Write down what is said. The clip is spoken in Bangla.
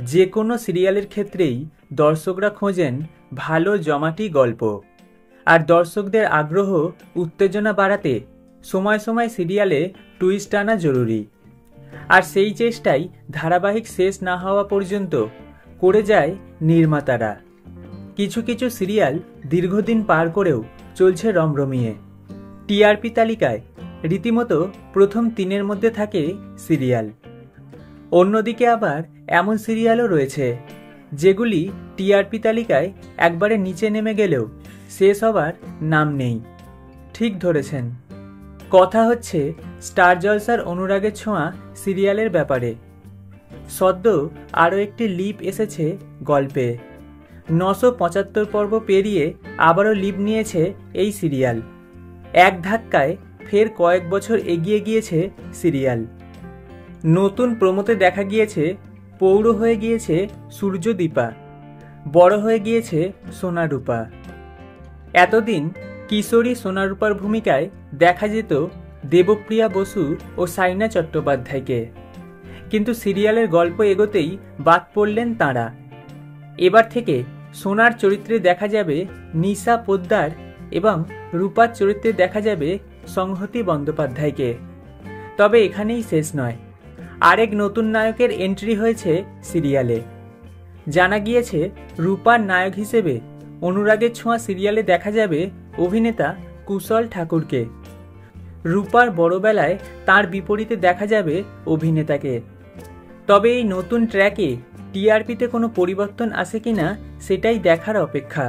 যে কোনো সিরিয়ালের ক্ষেত্রেই দর্শকরা খোঁজেন ভালো জমাটি গল্প, আর দর্শকদের আগ্রহ উত্তেজনা বাড়াতে সময় সময় সিরিয়ালে টুইস্ট আনা জরুরি। আর সেই চেষ্টাই ধারাবাহিক শেষ না হওয়া পর্যন্ত করে যায় নির্মাতারা। কিছু কিছু সিরিয়াল দীর্ঘদিন পার করেও চলছে রমরমিয়ে। টিআরপি তালিকায় রীতিমতো প্রথম 3-এর মধ্যে থাকে সিরিয়াল। অন্যদিকে আবার এমন সিরিয়ালও রয়েছে যেগুলি টিআরপি তালিকায় একবারে নিচে নেমে গেলেও শেষ হবার নাম নেই। ঠিক ধরেছেন, কথা হচ্ছে স্টার জলসার অনুরাগের ছোঁয়া সিরিয়ালের ব্যাপারে। সদ্য আরও একটি লিপ এসেছে গল্পে। 975 পর্ব পেরিয়ে আবারও লিপ নিয়েছে এই সিরিয়াল। এক ধাক্কায় ফের কয়েক বছর এগিয়ে গিয়েছে সিরিয়াল। নতুন প্রমোতে দেখা গিয়েছে পৌর হয়ে গিয়েছে সূর্যদীপা, বড় হয়ে গিয়েছে সোনারূপা। এতদিন কিশোরী সোনারূপার ভূমিকায় দেখা যেত দেবপ্রিয়া বসু ও সাইনা চট্টোপাধ্যায়কে, কিন্তু সিরিয়ালের গল্প এগোতেই বাদ পড়লেন তাঁরা। এবার থেকে সোনার চরিত্রে দেখা যাবে নিশা পোদ্দার এবং রূপার চরিত্রে দেখা যাবে সংহতি বন্দ্যোপাধ্যায়কে। তবে এখানেই শেষ নয়, আরেক নতুন নায়কের এন্ট্রি হয়েছে সিরিয়ালে। জানা গিয়েছে রূপার নায়ক হিসেবে অনুরাগের ছোঁয়া সিরিয়ালে দেখা যাবে অভিনেতা কুশল ঠাকুরকে। রূপার বড়বেলায় তার বিপরীতে দেখা যাবে অভিনেতাকে। তবে এই নতুন ট্র্যাকে টিআরপিতে কোনো পরিবর্তন আসে কিনা সেটাই দেখার অপেক্ষা।